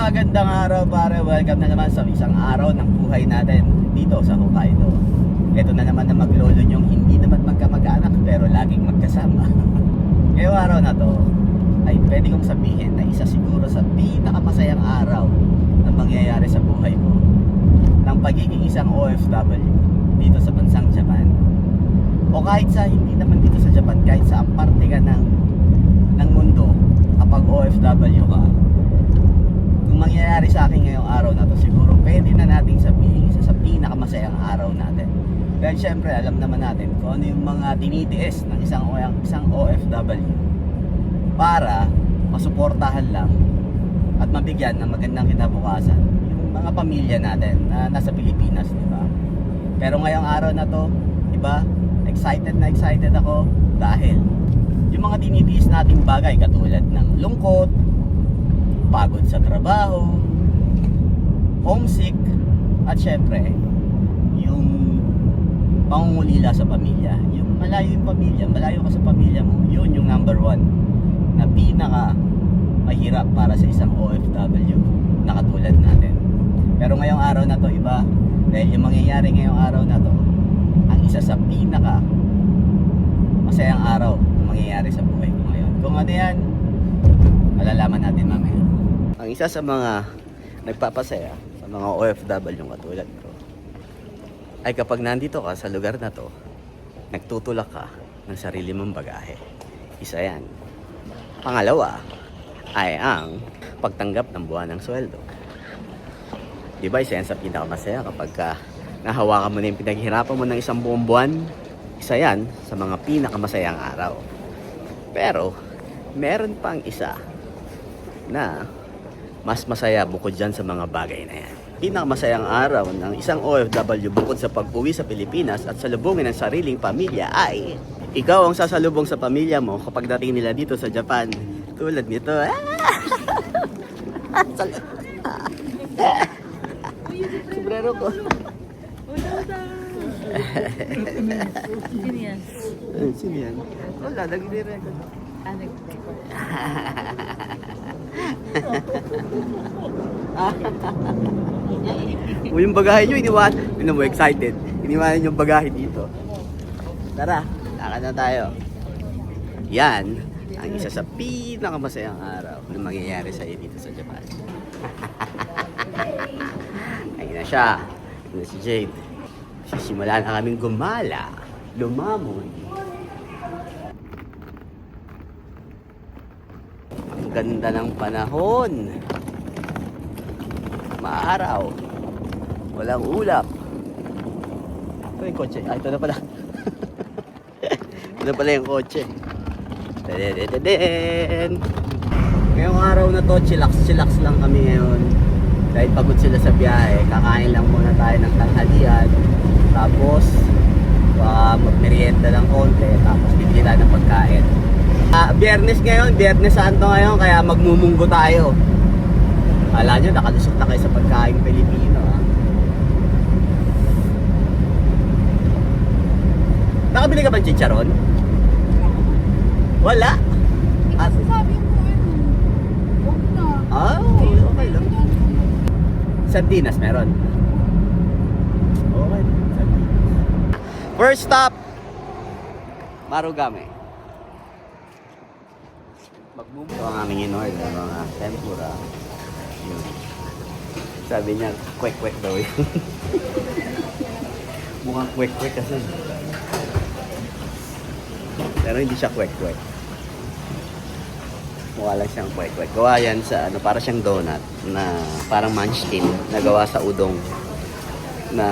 Magandang araw pare, welcome na naman sa isang araw ng buhay natin dito sa Hokkaido. Ito na naman na maglolo yung hindi naman magkamag-anak pero laging magkasama. Ngayong araw na to ay pwede kong sabihin na isa siguro sa pinakamasayang araw na mangyayari sa buhay ko ng pagiging isang OFW dito sa bansang Japan. O kahit sa hindi naman dito sa Japan, kahit sa parte ka ng mundo, kapag OFW ka, kung mangyayari sa akin ngayong araw na to, siguro pwede na nating sabihin isa sa pinakamasayang araw natin. Dahil syempre alam naman natin kung ano yung mga tinitiis ng isang OFW para masuportahan lang at mabigyan ng magandang kinabukasan yung mga pamilya natin na nasa Pilipinas, di ba? Pero ngayong araw na to, iba, excited ako dahil yung mga tinitiis nating bagay katulad ng lungkot, pagod sa trabaho, homesick, at syempre yung pangungulila sa pamilya. Yung malayo yung pamilya, malayo ka sa pamilya mo, yun yung number one na pinaka mahirap para sa isang OFW na katulad natin. Pero ngayong araw na to iba, dahil yung mangyayari ngayong araw na to ang isa sa pinaka masayang araw na mangyayari sa buhay ko ngayon. Kung ano yan, malalaman natin mamaya. Ang isa sa mga nagpapasaya sa mga OFW katulad ko ay kapag nandito ka sa lugar na to, nagtutulak ka ng sarili mong bagahe. Isa yan. Pangalawa ay ang pagtanggap ng buwan ng sweldo. Diba isa yan sa pinakamasaya kapag nahawakan mo na yung pinaghirapan mo ng isang buong buwan. Isa yan sa mga pinakamasayang araw. Pero meron pang isa na mas masaya bukod dyan sa mga bagay na yan. Pinakamasayang araw ng isang OFW bukod sa pag-uwi sa Pilipinas at salubungin ng sariling pamilya ay ikaw ang sasalubong sa pamilya mo kapag dating nila dito sa Japan. Tulad nito. Sombrero ko. Sino yan? Sino yan? Wala, nag-record. Yung bagahe nyo, iniwan mo excited. Iniwanan yung bagahe dito. Tara, lakad na tayo. Yan ang isa sa pinakamasayang araw na mangyayari sa iyo dito sa Japan. Ayun na siya. Ayun na si Jade. Sisimula na kaming gumala, lumamon. Ang ganda ng panahon. Maaraw. Walang ulap. Ito yung kotse. Ah, ito na pala. Ito na pala yung kotse. Dadadadadadin. Ngayong araw na to, chillax lang kami ngayon. Dahil pagod sila sa biyahe, kakain lang muna tayo ng tanghalian. Tapos, magmerienda lang konti. Tapos, bibili tayo ng pagkain. Biyernes ngayon, Biyernes Santo ngayon, kaya magmumunggo tayo. Kala nyo, nakalusot na kayo sa pagkain Pilipino. Nakabili ka ba ng chicharon? Wala? At sabi ko, huwag na. Okay lang. Sardinas meron? Okay. First stop, Marugame. Ito ang aming in-order, mga tempura. Yun. Sabi niya, kwek-kwek daw yun. Mukhang kwek-kwek kasi. Pero hindi siya kwek-kwek. Mukha lang siyang kwek-kwek. Gawa yan sa, para siyang donut na parang munchkin na gawa sa udong. Na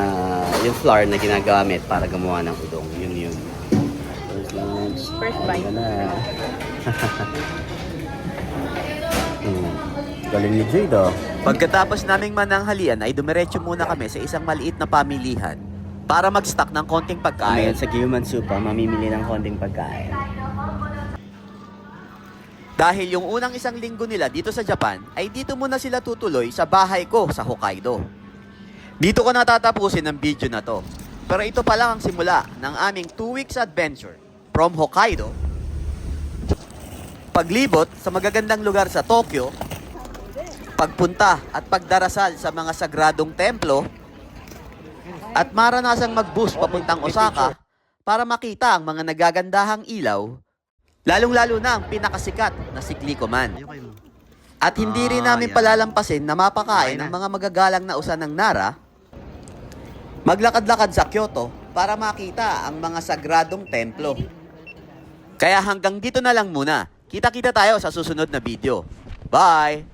yung flour na ginagamit para gumawa ng udong. Yun. First bite. Galing ni Jade, oh. Pagkatapos naming mananghalian ay dumiretso muna kami sa isang maliit na pamilihan para mag-stock ng konting pagkain. Sa Gyuman Supa, mamimili ng konting pagkain. Dahil yung unang isang linggo nila dito sa Japan, ay dito muna sila tutuloy sa bahay ko sa Hokkaido. Dito ko natatapusin ang video na to. Pero ito pa lang ang simula ng aming 2 weeks adventure from Hokkaido, paglibot sa magagandang lugar sa Tokyo, pagpunta at pagdarasal sa mga sagradong templo at maranasang mag-bus papuntang Osaka para makita ang mga nagagandahang ilaw, lalong-lalo na ang pinakasikat na si Glicoman. At hindi rin namin palalampasin na mapakain ng mga magagalang na usan ng Nara, maglakad-lakad sa Kyoto para makita ang mga sagradong templo. Kaya hanggang dito na lang muna. Kita-kita tayo sa susunod na video. Bye!